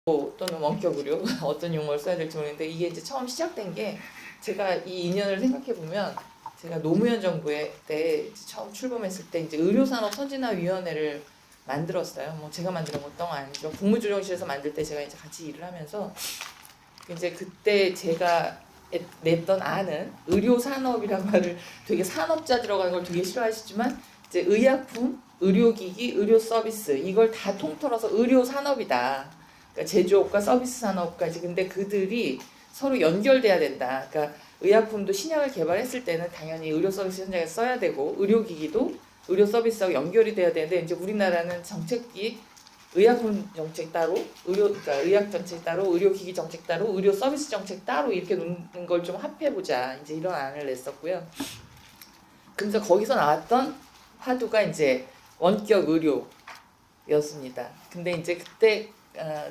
또는 원격 의료 어떤 용어를 써야 될지 모르겠는데 이게 이제 처음 시작된 게 제가 이 인연을 생각해 보면 제가 노무현 정부에 때 처음 출범했을 때 이제 의료산업 선진화위원회를 만들었어요. 뭐 제가 만드는 것도 아니죠. 국무조정실에서 만들 때 제가 이제 같이 일을 하면서 이제 그때 제가 냈던 안은 의료산업이라는 말을 되게 산업자 들어가는 걸 되게 싫어하시지만 이제 의약품, 의료기기, 의료서비스 이걸 다 통틀어서 의료산업이다. 그러니까 제조업과 서비스 산업까지. 근데 그들이 서로 연결돼야 된다. 그러니까 의약품도 신약을 개발했을 때는 당연히 의료 서비스 현장에서 써야 되고 의료기기도 의료 서비스하고 연결이 돼야 되는데 이제 우리나라는 정책이 의약품 정책 따로, 그러니까 의약 정책 따로, 의료기기 정책 따로, 의료 서비스 정책 따로 이렇게 놓는 걸 좀 합해보자. 이제 이런 안을 냈었고요. 그래서 거기서 나왔던 화두가 이제 원격 의료였습니다. 근데 이제 그때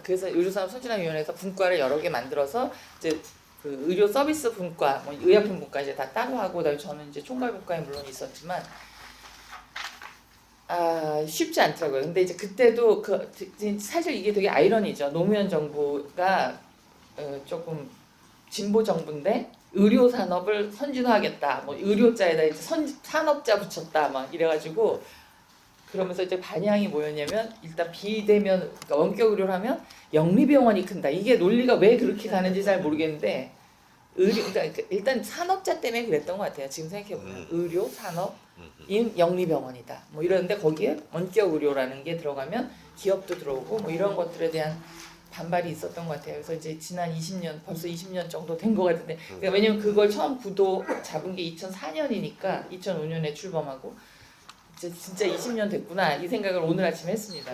그래서 의료산업 선진화위원회에서 분과를 여러 개 만들어서 이제 그 의료 서비스 분과, 뭐 의약품 분과 이제 다 따로 하고, 그다음에 저는 이제 총괄 분과에 물론 있었지만 쉽지 않더라고요. 근데 이제 그때도 사실 이게 되게 아이러니죠. 노무현 정부가 조금 진보 정부인데 의료 산업을 선진화하겠다. 뭐 의료자에다 이제 산업자 붙였다. 막 이래가지고 그러면서 이제 반향이 뭐였냐면 일단 비대면 그러니까 원격 의료를 하면 영리병원이 큰다. 이게 논리가 왜 그렇게 가는지 잘 모르겠는데 그러니까 일단 산업자 때문에 그랬던 것 같아요. 지금 생각해보면 의료 산업인 영리병원이다. 뭐 이러는데 거기에 원격 의료라는 게 들어가면 기업도 들어오고 뭐 이런 것들에 대한 반발이 있었던 것 같아요. 그래서 이제 지난 20년 벌써 20년 정도 된 것 같은데 그러니까 왜냐면 그걸 처음 구도 잡은 게 2004년이니까 2005년에 출범하고 진짜 20년 됐구나 이 생각을 오늘 아침에 했습니다.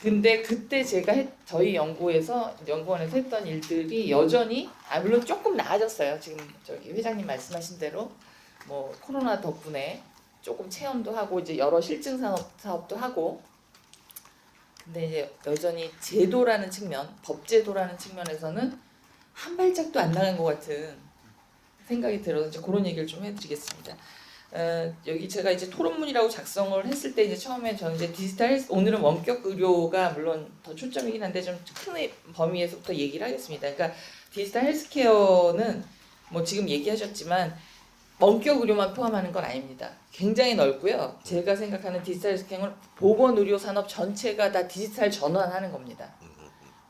근데 그때 제가 저희 연구원에서 했던 일들이 여전히 물론 조금 나아졌어요. 지금 저기 회장님 말씀하신 대로 뭐 코로나 덕분에 조금 체험도 하고 이제 여러 실증 사업도 하고 근데 이제 여전히 제도라는 측면, 법제도라는 측면에서는 한 발짝도 안 나간 것 같은 생각이 들어서 이제 그런 얘기를 좀 해드리겠습니다. 여기 제가 이제 토론문이라고 작성을 했을 때 이제 처음에 저는 이제 오늘은 원격 의료가 물론 더 초점이긴 한데 좀 큰 범위에서부터 얘기를 하겠습니다. 그러니까 디지털 헬스케어는 뭐 지금 얘기하셨지만 원격 의료만 포함하는 건 아닙니다. 굉장히 넓고요. 제가 생각하는 디지털 헬스케어는 보건 의료 산업 전체가 다 디지털 전환하는 겁니다.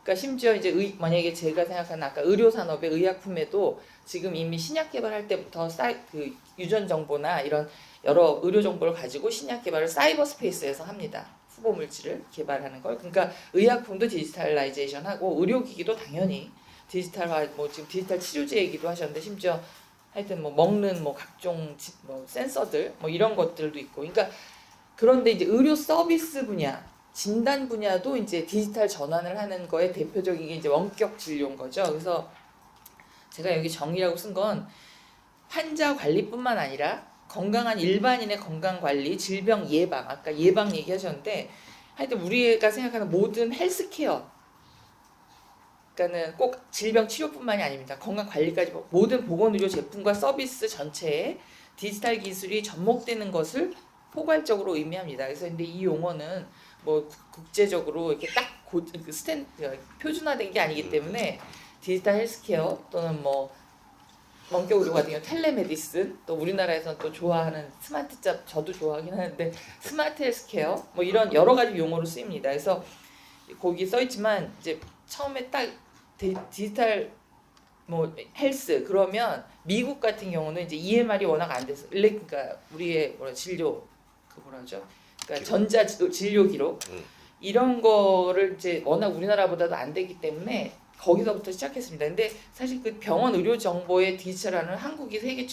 그러니까 심지어 이제 만약에 제가 생각하는 아까 의료 산업의 의약품에도 지금 이미 신약 개발할 때부터 그 유전 정보나 이런 여러 의료 정보를 가지고 신약 개발을 사이버 스페이스에서 합니다. 후보 물질을 개발하는 걸. 그러니까 의약품도 디지털라이제이션하고 의료기기도 당연히 디지털화. 뭐 지금 디지털 치료제 얘기도 하셨는데 심지어 하여튼 뭐 먹는 뭐 각종 뭐 센서들 뭐 이런 것들도 있고. 그러니까 그런데 이제 의료 서비스 분야 진단 분야도 이제 디지털 전환을 하는 거에 대표적인 게 이제 원격 진료인 거죠. 그래서 제가 여기 정의라고 쓴 건 환자 관리뿐만 아니라 건강한 일반인의 건강 관리, 질병 예방, 아까 예방 얘기하셨는데 하여튼 우리가 생각하는 모든 헬스케어 그러니까는 꼭 질병 치료뿐만이 아닙니다. 건강 관리까지 모든 보건의료 제품과 서비스 전체에 디지털 기술이 접목되는 것을 포괄적으로 의미합니다. 그래서 근데 이 용어는 뭐 국제적으로 이렇게 딱 표준화된 게 아니기 때문에 디지털 헬스케어 또는 뭐 원격 의료 같은 경우 텔레메디슨 또 우리나라에서는 또 좋아하는 스마트잡 저도 좋아하긴 하는데 스마트 헬스케어 뭐 이런 여러 가지 용어로 쓰입니다. 그래서 거기 써 있지만 이제 처음에 딱 디지털 뭐 헬스 그러면 미국 같은 경우는 이제 EMR이 워낙 안 돼서 그러니까 우리의 진료 그 뭐라 하죠? 그러니까 전자 진료 기록 이런 거를 이제 워낙 우리나라보다도 안 되기 때문에 거기서부터 시작했습니다. 근데 사실 그 병원 의료 정보의 디지털화는 한국이 세계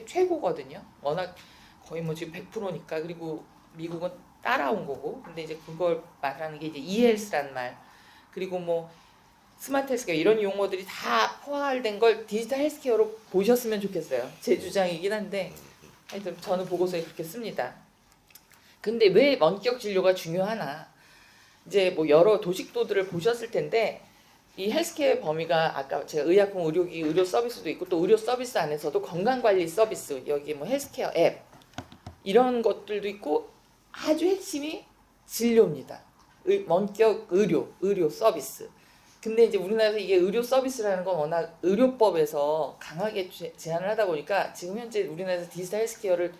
최고거든요. 워낙 거의 뭐 지금 100%니까 그리고 미국은 따라온 거고. 근데 이제 그걸 말하는 게 이제 eHealth라는 말 그리고 뭐 스마트 헬스케어 이런 용어들이 다 포괄된 걸 디지털 헬스케어로 보셨으면 좋겠어요. 제 주장이긴 한데 하여튼 저는 보고서에 그렇게 씁니다. 근데 왜 원격 진료가 중요하나? 이제 뭐 여러 도식도들을 보셨을 텐데 이 헬스케어 범위가 아까 제가 의약품, 의료기기, 의료 서비스도 있고 또 의료 서비스 안에서도 건강관리 서비스 여기 뭐 헬스케어 앱 이런 것들도 있고 아주 핵심이 진료입니다. 원격 의료 서비스. 근데 이제 우리나라에서 이게 의료 서비스라는 건 워낙 의료법에서 강하게 제한을 하다 보니까 지금 현재 우리나라에서 디지털 헬스케어를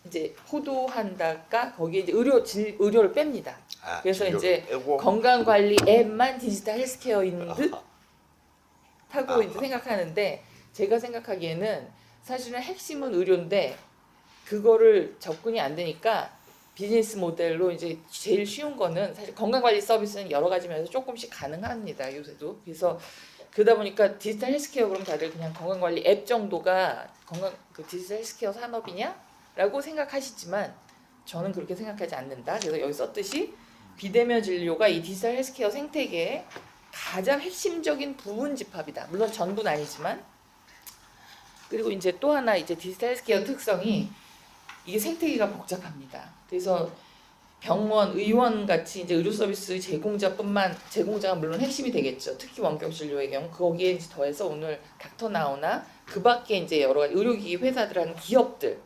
이제 호도한다가 거기에 이제 의료를 뺍니다. 그래서 이제 건강관리 앱만 디지털 헬스케어인 듯 하고 이제 생각하는데, 제가 생각하기에는 사실은 핵심은 의료인데 그거를 접근이 안 되니까 비즈니스 모델로 이제 제일 쉬운 거는 사실 건강관리 서비스는 여러 가지 면에서 조금씩 가능합니다, 요새도. 그래서 그러다 보니까 디지털 헬스케어 그럼 다들 그냥 건강관리 앱 정도가 그 디지털 헬스케어 산업이냐라고 생각하시지만 저는 그렇게 생각하지 않는다. 그래서 여기 썼듯이 비대면 진료가 이 디지털 헬스케어 생태계의 가장 핵심적인 부분 집합이다. 물론 전부는 아니지만. 그리고 이제 또 하나 이제 디지털 헬스케어 특성이 이게 생태계가 복잡합니다. 그래서 병원, 의원 같이 이제 의료 서비스 제공자가 물론 핵심이 되겠죠. 특히 원격 진료의 경우 거기에 이제 더해서 오늘 닥터나우나 그 밖에 이제 여러 가지 의료기기 회사들하는 기업들,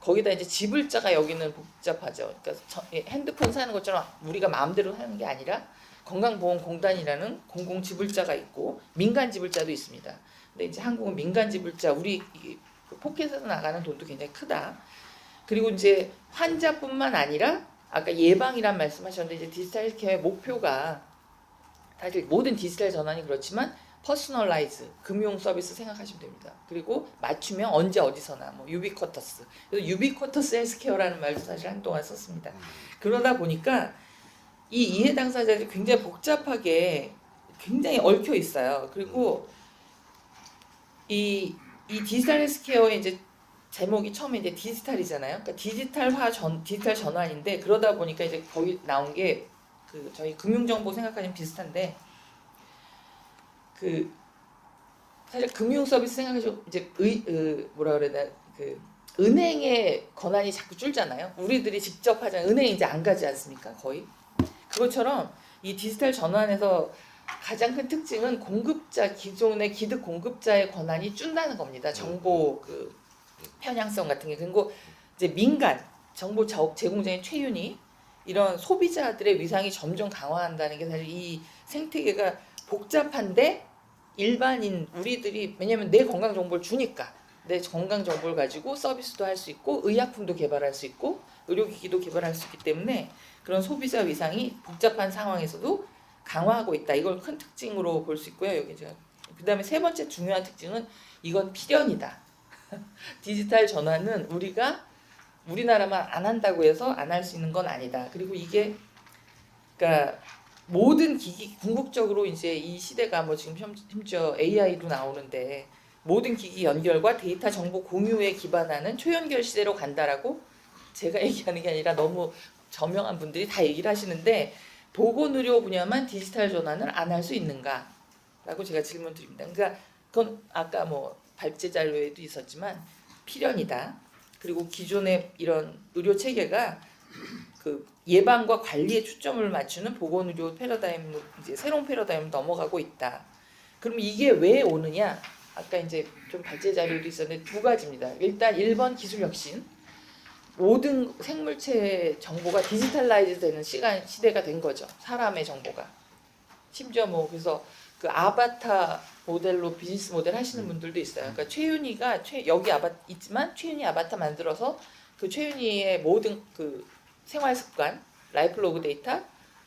거기다 이제 지불자가 여기는 복잡하죠. 그러니까 핸드폰 사는 것처럼 우리가 마음대로 하는 게 아니라 건강보험공단이라는 공공 지불자가 있고 민간 지불자도 있습니다. 근데 이제 한국은 민간 지불자, 우리 포켓에서 나가는 돈도 굉장히 크다. 그리고 이제 환자뿐만 아니라 아까 예방이란 말씀하셨는데 이제 디지털 헬스케어의 목표가 사실 모든 디지털 전환이 그렇지만 퍼스널라이즈 금융 서비스 생각하시면 됩니다. 그리고 맞춤형 언제 어디서나 뭐 유비쿼터스. 그래서 유비쿼터스 헬스케어라는 말도 사실 한동안 썼습니다. 그러다 보니까 이 이해 당사자들이 굉장히 복잡하게 굉장히 얽혀 있어요. 그리고 이 디지털 헬스케어의 이제 제목이 처음에 이제 디지털이잖아요. 그러니까 디지털 전환인데 그러다 보니까 이제 거기 나온 게 그 저희 금융정보 생각하시면 비슷한데 그 사실 금융 서비스 생각하시면 이제 뭐라 그래야 되나 그 은행의 권한이 자꾸 줄잖아요. 우리들이 직접 하잖아요. 은행 이제 안 가지 않습니까? 거의. 그것처럼 이 디지털 전환에서 가장 큰 특징은 기존의 기득 공급자의 권한이 준다는 겁니다. 정보 그 편향성 같은 게. 그리고 이제 민간 정보 제공자인 최윤희 이런 소비자들의 위상이 점점 강화한다는 게 사실 이 생태계가 복잡한데 일반인 우리들이 왜냐면 내 건강 정보를 주니까 내 건강 정보를 가지고 서비스도 할 수 있고 의약품도 개발할 수 있고 의료기기도 개발할 수 있기 때문에 그런 소비자 위상이 복잡한 상황에서도 강화하고 있다. 이걸 큰 특징으로 볼 수 있고요. 여기 제가 그다음에 세 번째 중요한 특징은 이건 필연이다. 디지털 전환은 우리나라만 안 한다고 해서 안 할 수 있는 건 아니다. 그리고 이게 그러니까 모든 기기 궁극적으로 이제 이 시대가 뭐 지금 심지어 AI도 나오는데 모든 기기 연결과 데이터 정보 공유에 기반하는 초연결 시대로 간다라고 제가 얘기하는 게 아니라 너무 저명한 분들이 다 얘기를 하시는데 보건의료 분야만 디지털 전환을 안 할 수 있는가라고 제가 질문 드립니다. 그러니까 그건 아까 뭐 발제 자료에도 있었지만 필연이다. 그리고 기존의 이런 의료 체계가 그 예방과 관리에 초점을 맞추는 보건의료 패러다임으로 이제 새로운 패러다임으로 넘어가고 있다. 그럼 이게 왜 오느냐? 아까 이제 좀 발제 자료도 있었는데 두 가지입니다. 일단 1번 기술 혁신. 모든 생물체 정보가 디지털라이즈 되는 시대가 된 거죠. 사람의 정보가. 심지어 뭐 그래서 그 아바타 모델로 비즈니스 모델 하시는 분들도 있어요. 그러니까 최윤희가 여기 있지만 최윤희 아바타 만들어서 그 최윤희의 모든 그 생활 습관, 라이프 로그 데이터,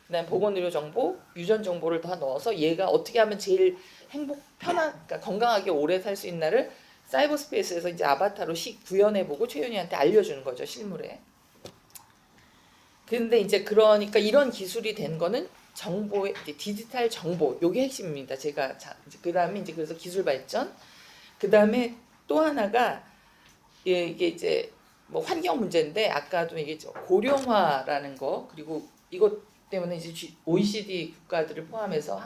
그다음에 보건의료 정보, 유전 정보를 다 넣어서 얘가 어떻게 하면 제일 그러니까 건강하게 오래 살 수 있나를 사이버 스페이스에서 이제 아바타로 구현해보고 최윤희한테 알려주는 거죠, 실물에. 근데 이제 그러니까 이런 기술이 된 거는 정보의 이제 디지털 정보, 요게 핵심입니다. 제가 그다음에 이제 그래서 기술 발전, 그다음에 또 하나가 이게 이제 뭐 환경 문제인데 아까도 얘기했죠. 고령화라는 거, 그리고 이것 때문에 이제 OECD 국가들을 포함해서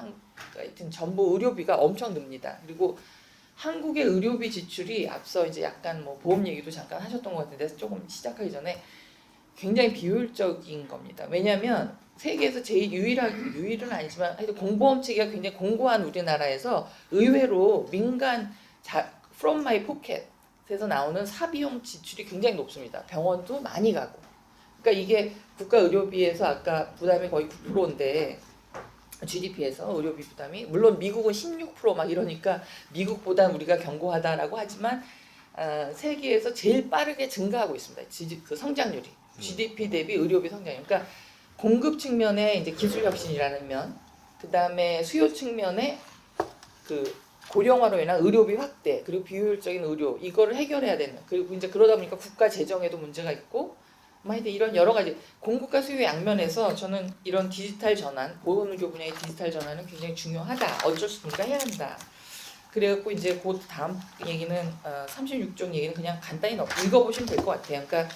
하여튼 전부 의료비가 엄청 듭니다. 그리고 한국의 의료비 지출이 앞서 이제 약간 뭐 보험 얘기도 잠깐 하셨던 것 같은데 조금 시작하기 전에 굉장히 비효율적인 겁니다. 왜냐하면 세계에서 제일 유일은 아니지만 하여튼 공보험 체계가 굉장히 공고한 우리나라에서 의외로 민간 from my pocket에서 나오는 사비용 지출이 굉장히 높습니다. 병원도 많이 가고. 그러니까 이게 국가 의료비에서 아까 부담이 거의 9%인데 GDP에서 의료비 부담이 물론 미국은 16%막 이러니까 미국보다 우리가 견고하다라고 하지만 세계에서 제일 빠르게 증가하고 있습니다. 그 성장률이 GDP 대비 의료비 성장률. 그러니까 공급 측면에 이제 기술 혁신이라는 면, 그 다음에 수요 측면에 그 고령화로 인한 의료비 확대 그리고 비효율적인 의료 이거를 해결해야 되는 그리고 이제 그러다 보니까 국가 재정에도 문제가 있고 하여튼 이런 여러 가지 공급과 수요의 양면에서 저는 이런 디지털 전환 보건의료 분야의 디지털 전환은 굉장히 중요하다. 어쩔 수 없으니까 해야 한다. 그래갖고 이제 곧 다음 얘기는 36종 얘기는 그냥 간단히 읽어보시면 될 것 같아요. 그러니까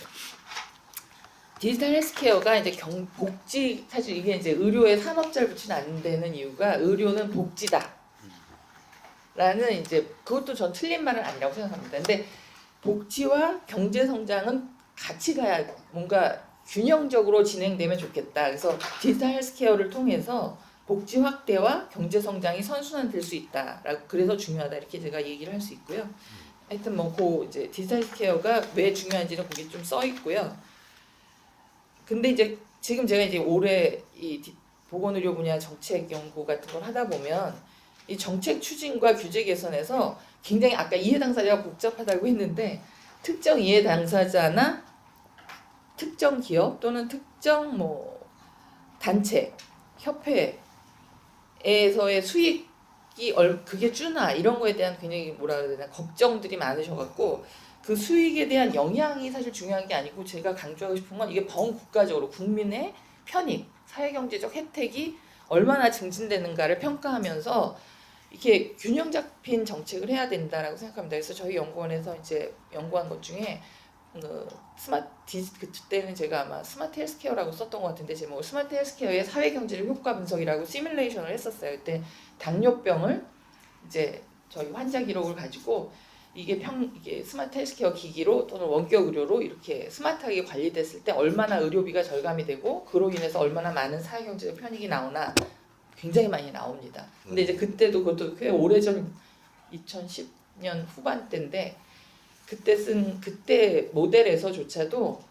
디지털 헬스케어가 이제 복지 사실 이게 이제 의료에 산업자를 붙이면 안 되는 이유가 의료는 복지다. 라는 이제 그것도 전 틀린 말은 아니라고 생각합니다. 근데 복지와 경제 성장은 같이 가야 뭔가 균형적으로 진행되면 좋겠다. 그래서 디지털 헬스케어를 통해서 복지 확대와 경제 성장이 선순환될 수 있다라고 그래서 중요하다 이렇게 제가 얘기를 할 수 있고요. 하여튼 뭐 그 이제 디지털 헬스케어가 왜 중요한지는 거기 좀 써 있고요. 근데 이제 지금 제가 이제 올해 이 보건의료 분야 정책 연구 같은 걸 하다 보면 이 정책 추진과 규제 개선에서 굉장히 아까 이해 당사자가 복잡하다고 했는데 특정 이해 당사자나 특정 기업 또는 특정 뭐 단체, 협회에서의 수익이 그게 주나 이런 거에 대한 굉장히 뭐라 그래야 되나 걱정들이 많으셔갖고 그 수익에 대한 영향이 사실 중요한 게 아니고 제가 강조하고 싶은 건 이게 범국가적으로 국민의 편익, 사회경제적 혜택이 얼마나 증진되는가를 평가하면서 이렇게 균형 잡힌 정책을 해야 된다라고 생각합니다. 그래서 저희 연구원에서 이제 연구한 것 중에 그때는 제가 아마 스마트 헬스케어라고 썼던 것 같은데 제목을 스마트 헬스케어의 사회경제적 효과 분석이라고 시뮬레이션을 했었어요. 그때 당뇨병을 이제 저희 환자 기록을 가지고 이게 스마트 헬스케어 기기로 또는 원격 의료로 이렇게 스마트하게 관리됐을 때 얼마나 의료비가 절감이 되고 그로 인해서 얼마나 많은 사회경제적 편익이 나오나 굉장히 많이 나옵니다. 근데 이제 그때도 그것도 꽤 오래전 2010년 후반대인데 그때 모델에서조차도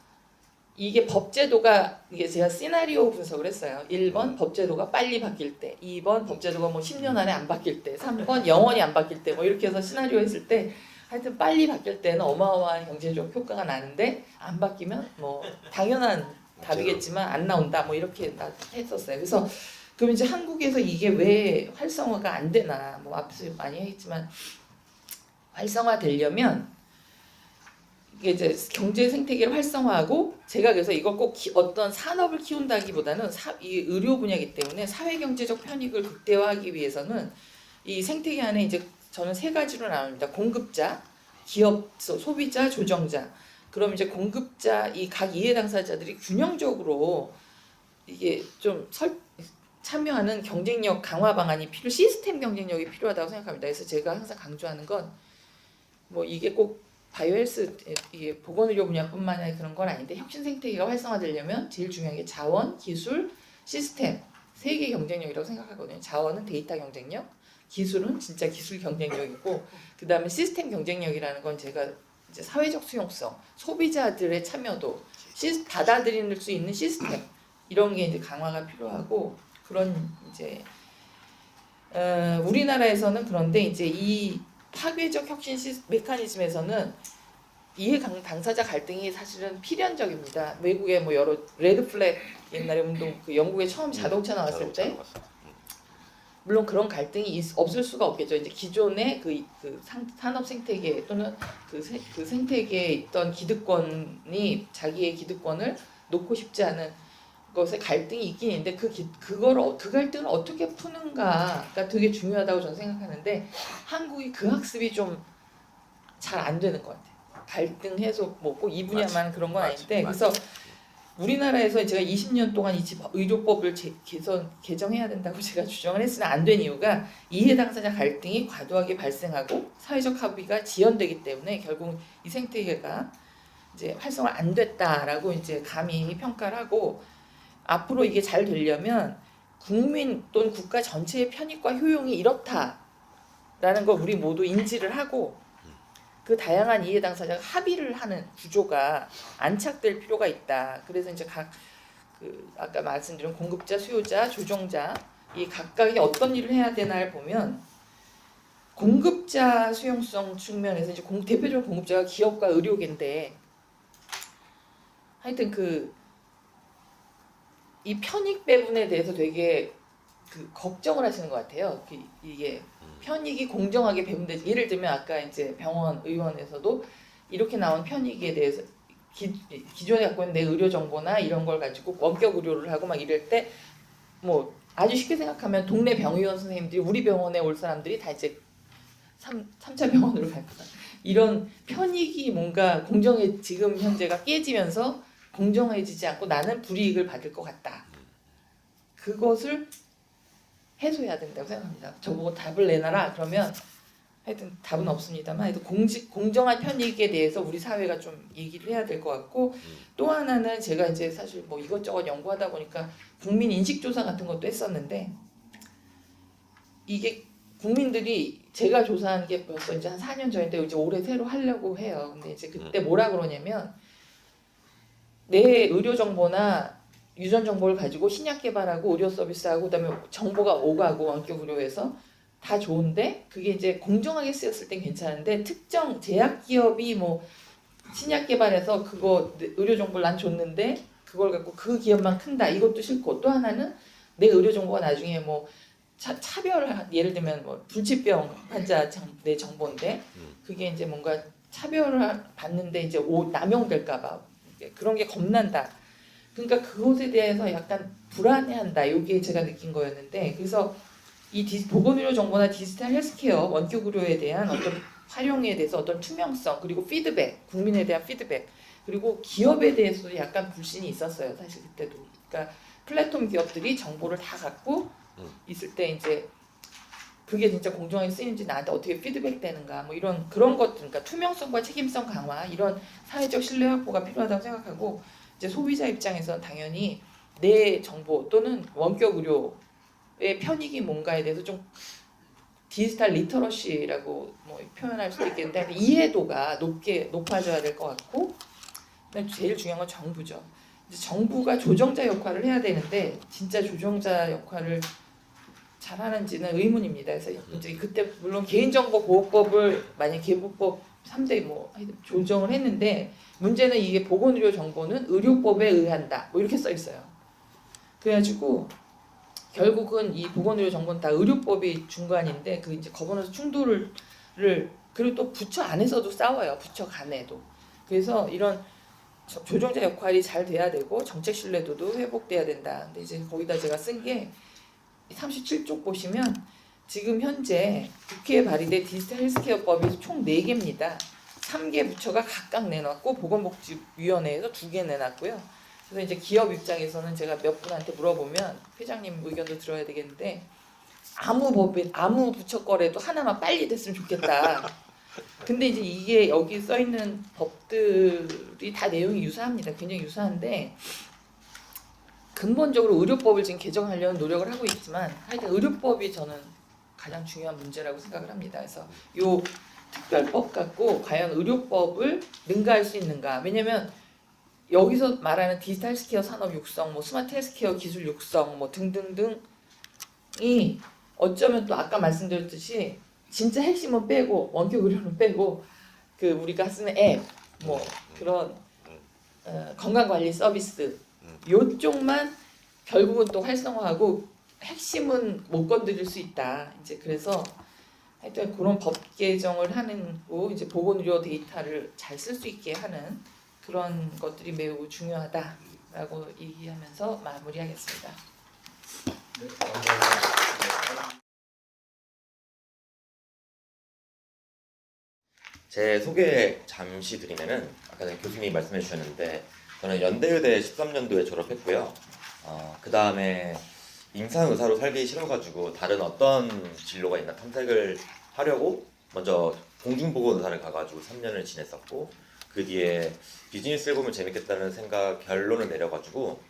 이게 법제도가 이게 제가 시나리오 분석을 했어요. 1번 법제도가 빨리 바뀔 때, 2번 법제도가 뭐 10년 안에 안 바뀔 때, 3번 영원히 안 바뀔 때 뭐 이렇게 해서 시나리오 했을 때 하여튼 빨리 바뀔 때는 어마어마한 경제적 효과가 나는데 안 바뀌면 뭐 당연한 답이겠지만 안 나온다 뭐 이렇게 했었어요. 그래서 그럼 이제 한국에서 이게 왜 활성화가 안 되나 뭐 앞서 많이 했지만 활성화되려면 이게 이제 경제 생태계를 활성화하고 제가 그래서 이걸 꼭 어떤 산업을 키운다기보다는 이 의료 분야이기 때문에 사회경제적 편익을 극대화하기 위해서는 이 생태계 안에 이제 저는 세 가지로 나눕니다. 공급자, 기업, 소비자, 조정자. 그럼 이제 공급자 이 각 이해 당사자들이 균형적으로 이게 좀 참여하는 경쟁력 강화 방안이 시스템 경쟁력이 필요하다고 생각합니다. 그래서 제가 항상 강조하는 건 뭐 이게 꼭 바이오헬스 이게 보건의료 분야뿐만 아니라 그런 건 아닌데 혁신 생태계가 활성화되려면 제일 중요한 게 자원, 기술, 시스템 세 개 경쟁력이라고 생각하거든요. 자원은 데이터 경쟁력, 기술은 진짜 기술 경쟁력이고 그 다음에 시스템 경쟁력이라는 건 제가 이제 사회적 수용성, 소비자들의 참여도, 받아들일 수 있는 시스템 이런 게 이제 강화가 필요하고 그런 이제 우리나라에서는 그런데 이제 이 파괴적 혁신 메커니즘에서는 이해 당사자 갈등이 사실은 필연적입니다. 외국의 뭐 여러 레드 플렉 옛날에 운동 그 영국에 처음 자동차 나왔을 때 물론 그런 갈등이 없을 수가 없겠죠. 이제 기존의 그 산업 생태계 또는 그 생태계에 있던 기득권이 자기의 기득권을 놓고 싶지 않은 것에 갈등이 있긴 있는데 그 갈등을 어떻게 푸는가가 되게 중요하다고 저는 생각하는데 한국이 그 학습이 좀 잘 안 되는 것 같아요. 갈등 해소 뭐 꼭 이 분야만 그런 건 아닌데 그래서 우리나라에서 제가 20년 동안 이 의료법을 개정해야 된다고 제가 주장을 했으나 안 된 이유가 이해 당사자 갈등이 과도하게 발생하고 사회적 합의가 지연되기 때문에 결국 이 생태계가 이제 활성화 안 됐다라고 이제 감히 평가를 하고 앞으로 이게 잘 되려면 국민 또는 국가 전체의 편익과 효용이 이렇다라는 걸 우리 모두 인지를 하고 그 다양한 이해 당사자가 합의를 하는 구조가 안착될 필요가 있다. 그래서 이제 각 그 아까 말씀드린 공급자, 수요자, 조정자 이 각각이 어떤 일을 해야 되나를 보면 공급자 수용성 측면에서 이제 대표적으로 공급자가 기업과 의료계인데 하여튼 이 편익 배분에 대해서 되게 걱정을 하시는 것 같아요. 이게 편익이 공정하게 배분되지. 예를 들면 아까 이제 병원 의원에서도 이렇게 나온 편익에 대해서 기존에 갖고 있는 내 의료 정보나 이런 걸 가지고 원격 의료를 하고 막 이럴 때 뭐 아주 쉽게 생각하면 동네 병의원 선생님들이 우리 병원에 올 사람들이 다 이제 3차 병원으로 갈 거다. 이런 편익이 뭔가 지금 현재가 깨지면서 공정해지지 않고 나는 불이익을 받을 것 같다. 그것을 해소해야 된다고 생각합니다. 저보고 답을 내놔라 그러면 하여튼 답은 없습니다만 하여튼 공정한 편익에 대해서 우리 사회가 좀 얘기를 해야 될 것 같고 또 하나는 제가 이제 사실 뭐 이것저것 연구하다 보니까 국민 인식조사 같은 것도 했었는데 이게 국민들이 제가 조사한 게 벌써 이제 한 4년 전인데 이제 올해 새로 하려고 해요. 근데 이제 그때 뭐라 그러냐면 내 의료 정보나 유전 정보를 가지고 신약 개발하고 의료 서비스하고 그다음에 정보가 오가고 원격 의료에서 다 좋은데 그게 이제 공정하게 쓰였을 땐 괜찮은데 특정 제약 기업이 뭐 신약 개발해서 그거 의료 정보를 난 줬는데 그걸 갖고 그 기업만 큰다 이것도 싫고 또 하나는 내 의료 정보가 나중에 뭐 차별 예를 들면 뭐 불치병 환자 내 정보인데 그게 이제 뭔가 차별을 받는데 이제 남용될까봐 그런 게 겁난다. 그러니까 그것에 대해서 약간 불안해한다. 이게 제가 느낀 거였는데 그래서 이 보건의료 정보나 디지털 헬스케어 원격 의료에 대한 어떤 활용에 대해서 어떤 투명성 그리고 피드백 국민에 대한 피드백 그리고 기업에 대해서도 약간 불신이 있었어요. 사실 그때도. 그러니까 플랫폼 기업들이 정보를 다 갖고 있을 때 이제 그게 진짜 공정하게 쓰이는지 나한테 어떻게 피드백 되는가 뭐 이런 그런 것들 그러니까 투명성과 책임성 강화 이런 사회적 신뢰 확보가 필요하다고 생각하고 이제 소비자 입장에서는 당연히 내 정보 또는 원격 의료의 편익이 뭔가에 대해서 좀 디지털 리터러시라고 뭐 표현할 수도 있겠는데 이해도가 높아져야 될 것 같고 제일 중요한 건 정부죠. 이제 정부가 조정자 역할을 해야 되는데 진짜 조정자 역할을 잘하는지는 의문입니다. 그래서 이제 그때 물론 개인정보보호법을 만약 개보법 3대 뭐 조정을 했는데 문제는 이게 보건의료 정보는 의료법에 의한다. 뭐 이렇게 써 있어요. 그래가지고 결국은 이 보건의료 정보는 다 의료법이 중간인데 그 이제 거부에서 충돌을 그리고 또 부처 안에서도 싸워요. 부처 간에도. 그래서 이런 조정자 역할이 잘 돼야 되고 정책 신뢰도도 회복돼야 된다. 근데 이제 거기다 제가 쓴 게 37쪽 보시면 지금 현재 국회에 발의된 디지털 헬스케어법이 총 4개입니다. 3개 부처가 각각 내놨고 보건복지위원회에서 2개 내놨고요. 그래서 이제 기업 입장에서는 제가 몇 분한테 물어보면 회장님 의견도 들어야 되겠는데 아무 부처 거래도 하나만 빨리 됐으면 좋겠다. 근데 이제 이게 여기 써 있는 법들이 다 내용이 유사합니다. 굉장히 유사한데 근본적으로 의료법을 지금 개정하려는 노력을 하고 있지만 하여튼 의료법이 저는 가장 중요한 문제라고 생각을 합니다. 그래서 요 특별법 갖고 과연 의료법을 능가할 수 있는가? 왜냐면 여기서 말하는 디지털 헬스케어 산업 육성, 뭐 스마트 헬스케어 기술 육성, 뭐 등등등이 어쩌면 또 아까 말씀드렸듯이 진짜 핵심은 빼고 원격 의료는 빼고 그 우리가 쓰는 앱, 뭐 그런 건강관리 서비스 요쪽만 결국은 또 활성화하고 핵심은 못 건드릴 수 있다. 이제 그래서 하여튼 그런 법 개정을 하는 거 이제 보건의료 데이터를 잘 쓸 수 있게 하는 그런 것들이 매우 중요하다라고 얘기하면서 마무리하겠습니다. 네, 감사합니다. 제 소개 잠시 드리면은 아까 전에 교수님이 말씀해 주셨는데 저는 연대의대 13년도에 졸업했고요. 그 다음에 임상의사로 살기 싫어가지고 다른 어떤 진로가 있나 탐색을 하려고 먼저 공중보건의사를 가가지고 3년을 지냈었고 그 뒤에 비즈니스 해보면 재밌겠다는 생각 결론을 내려가지고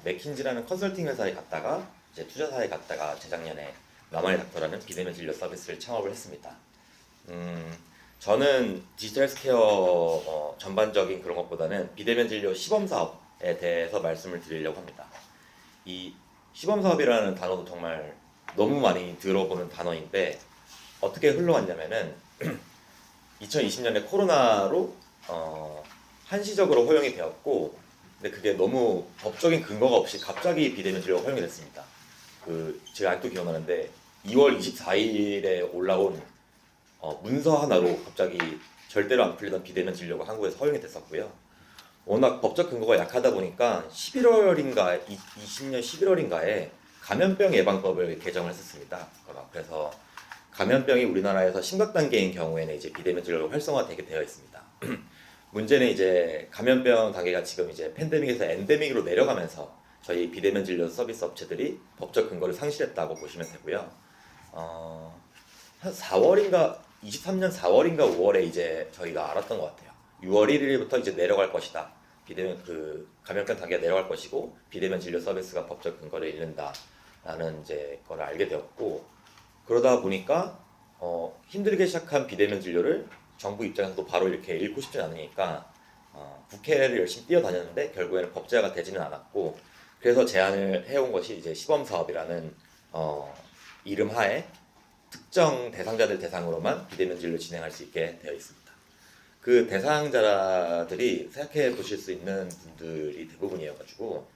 맥킨지라는 컨설팅 회사에 갔다가 이제 투자사에 갔다가 재작년에 나만의 닥터라는 비대면 진료 서비스를 창업을 했습니다. 저는 디지털 헬스케어 전반적인 그런 것보다는 비대면 진료 시범 사업에 대해서 말씀을 드리려고 합니다. 이 시범 사업이라는 단어도 정말 너무 많이 들어보는 단어인데 어떻게 흘러왔냐면은 2020년에 코로나로 한시적으로 허용이 되었고, 근데 그게 너무 법적인 근거가 없이 갑자기 비대면 진료가 허용이 됐습니다. 제가 아직도 기억나는데 2월 24일에 올라온 문서 하나로 갑자기 절대로 안 풀리던 비대면 진료가 한국에서 허용이 됐었고요. 워낙 법적 근거가 약하다 보니까 11월인가 20년 11월인가에 감염병 예방법을 개정을 했었습니다. 그래서 감염병이 우리나라에서 심각 단계인 경우에는 이제 비대면 진료가 활성화되게 되어 있습니다. 문제는 이제 감염병 단계가 지금 이제 팬데믹에서 엔데믹으로 내려가면서 저희 비대면 진료 서비스 업체들이 법적 근거를 상실했다고 보시면 되고요. 한 4월인가 23년 4월인가 5월에 이제 저희가 알았던 것 같아요. 6월 1일부터 이제 내려갈 것이다. 비대면 감염병 단계가 내려갈 것이고 비대면 진료 서비스가 법적 근거를 잃는다라는 이제 걸 알게 되었고, 그러다 보니까 힘들게 시작한 비대면 진료를 정부 입장에서도 바로 이렇게 잃고 싶지 않으니까 국회를 열심히 뛰어다녔는데 결국에는 법제화가 되지는 않았고, 그래서 제안을 해온 것이 이제 시범 사업이라는 이름 하에 특정 대상자들 대상으로만 비대면 진료를 진행할 수 있게 되어 있습니다. 그 대상자들이 생각해 보실 수 있는 분들이 대부분이어가지고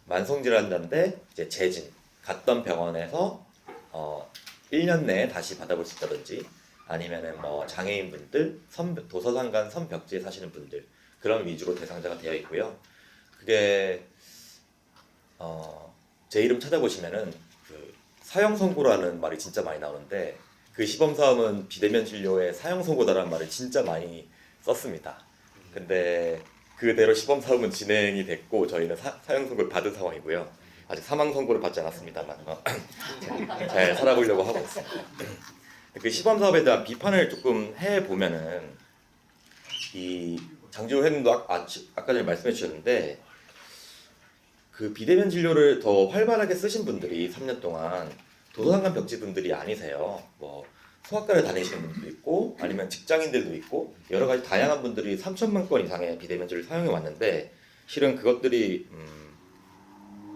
만성질환자인데 이제 재진 갔던 병원에서 1년 내에 다시 받아볼 수 있다든지, 아니면은 뭐 장애인분들, 도서관간 선벽지에 사시는 분들, 그런 위주로 대상자가 되어 있고요. 그게 제 이름 찾아보시면은 사형 선고라는 말이 진짜 많이 나오는데, 그 시범 사업은 비대면 진료에 사형 선고다라는 말을 진짜 많이 썼습니다. 근데 그대로 시범 사업은 진행이 됐고 저희는 사형 선고를 받은 상황이고요. 아직 사망 선고를 받지 않았습니다만 잘 살아보려고 하고 있습니다. 그 시범 사업에 대한 비판을 조금 해 보면은, 이 장지호 회장님도 아까 전에 말씀해 주셨는데, 그 비대면 진료를 더 활발하게 쓰신 분들이 3년 동안 도서관간 벽지 분들이 아니세요. 뭐 소아과를 다니시는 분들도 있고, 아니면 직장인들도 있고, 여러 가지 다양한 분들이 3천만 건 이상의 비대면 진료를 사용해 왔는데, 실은 그것들이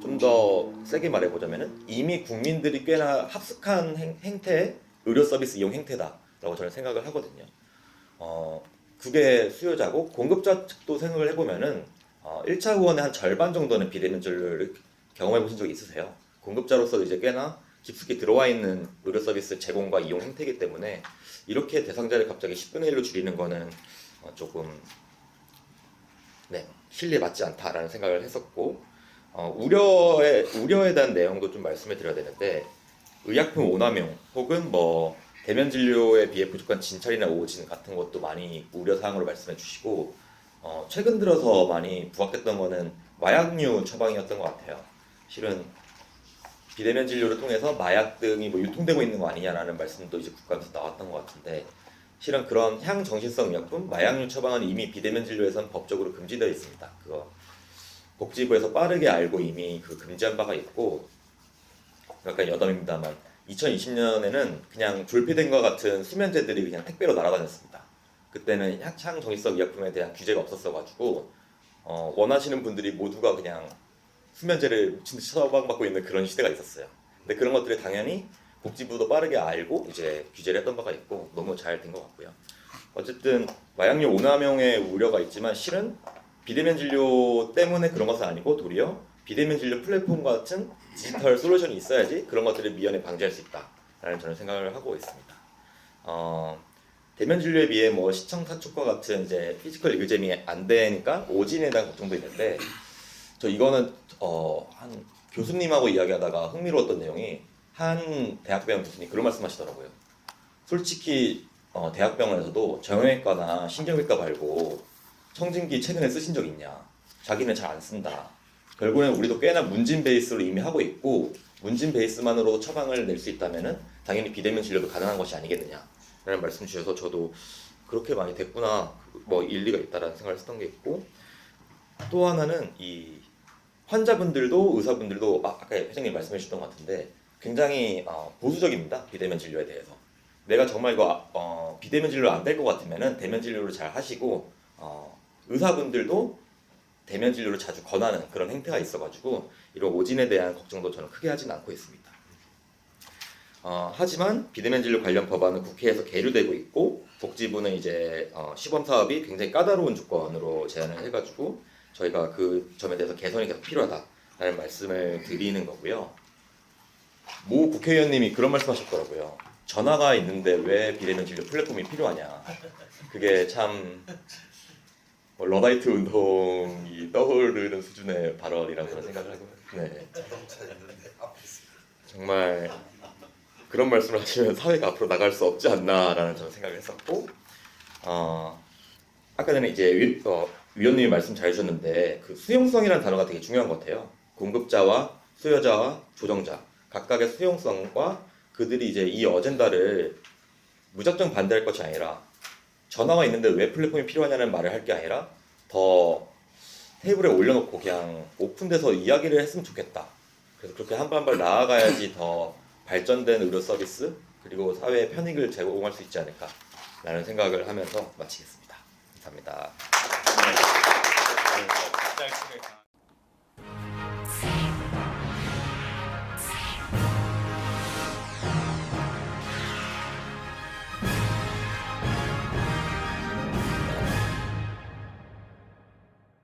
좀 더 세게 말해보자면은 이미 국민들이 꽤나 합숙한 행태의 의료 서비스 이용 행태다라고 저는 생각을 하거든요. 그게 수요자고, 공급자 측도 생각을 해보면은 1차 후원의 한 절반 정도는 비대면 진료를 경험해 보신 적이 있으세요. 공급자로서 이제 꽤나 깊숙이 들어와 있는 의료 서비스 제공과 이용 행태이기 때문에 이렇게 대상자를 갑자기 10분의 1로 줄이는 거는 조금 실리에 맞지 않다라는 생각을 했었고, 우려에 대한 내용도 좀 말씀을 드려야 되는데, 의약품 오남용 혹은 뭐 대면 진료에 비해 부족한 진찰이나 오진 같은 것도 많이 우려 사항으로 말씀해 주시고, 최근 들어서 많이 부각됐던 거는 마약류 처방이었던 것 같아요. 실은 비대면 진료를 통해서 마약 등이 뭐 유통되고 있는 거 아니냐라는 말씀도 이제 국감에서 나왔던 것 같은데, 실은 그런 향정신성 의약품, 마약류 처방은 이미 비대면 진료에서는 법적으로 금지되어 있습니다. 그거 복지부에서 빠르게 알고 이미 금지한 바가 있고, 약간 여담입니다만 2020년에는 그냥 졸피된 것 같은 수면제들이 그냥 택배로 날아다녔습니다. 그때는 향정신성 의약품에 대한 규제가 없었어가지고 원하시는 분들이 모두가 그냥 수면제를 미친 듯이 처방받고 있는 그런 시대가 있었어요. 근데 그런 것들이 당연히 복지부도 빠르게 알고 이제 규제를 했던 바가 있고, 너무 잘 된 것 같고요. 어쨌든 마약류 오남용의 우려가 있지만, 실은 비대면 진료 때문에 그런 것은 아니고, 도리어 비대면 진료 플랫폼 같은 디지털 솔루션이 있어야지 그런 것들을 미연에 방지할 수 있다라는 저는 생각을 하고 있습니다. 대면 진료에 비해 뭐 시청 사촉과 같은 이제 피지컬 리그잼이 안 되니까 오진에 대한 걱정도 있는데, 저 이거는 한 교수님하고 이야기하다가 흥미로웠던 내용이, 한 대학병원 교수님 그런 말씀하시더라고요. 솔직히 대학병원에서도 정형외과나 신경외과 말고 청진기 최근에 쓰신 적 있냐? 자기는 잘 안 쓴다. 결국에는 우리도 꽤나 문진 베이스로 이미 하고 있고, 문진 베이스만으로도 처방을 낼 수 있다면은 당연히 비대면 진료도 가능한 것이 아니겠느냐 라는 말씀 주셔서 저도 그렇게 많이 됐구나, 뭐 일리가 있다라는 생각을 했던 게 있고, 또 하나는 이 환자분들도 의사분들도 아까 회장님 말씀해 주셨던 것 같은데 굉장히 보수적입니다. 비대면 진료에 대해서. 내가 정말 이거 비대면 진료 안 될 것 같으면은 대면 진료를 잘 하시고 의사분들도 대면 진료를 자주 권하는 그런 행태가 있어가지고 이런 오진에 대한 걱정도 저는 크게 하진 않고 있습니다. 하지만 비대면 진료 관련 법안은 국회에서 계류되고 있고 복지부는 이제 시범 사업이 굉장히 까다로운 조건으로 제안을 해가지고 저희가 그 점에 대해서 개선이 계속 필요하다라는 말씀을 드리는 거고요. 모 국회의원님이 그런 말씀하셨더라고요. 전화가 있는데 왜 비대면 진료 플랫폼이 필요하냐. 그게 참 러다이트 운동이 떠오르는 수준의 발언이라고 저는 생각을 하고, 네. 정말 그런 말씀을 하시면 사회가 앞으로 나갈 수 없지 않나라는 저는 생각을 했었고, 아까 전에 이제 위원님이 말씀 잘 해주셨는데 그 수용성이라는 단어가 되게 중요한 것 같아요. 공급자와 수요자와 조정자 각각의 수용성과 그들이 이제 이 어젠다를 무작정 반대할 것이 아니라 전화가 있는데 왜 플랫폼이 필요하냐는 말을 할 게 아니라 더 테이블에 올려놓고 그냥 오픈돼서 이야기를 했으면 좋겠다. 그래서 그렇게 한 발 한 발 나아가야지 더 발전된 의료 서비스 그리고 사회의 편익을 제공할 수 있지 않을까라는 생각을 하면서 마치겠습니다. 감사합니다.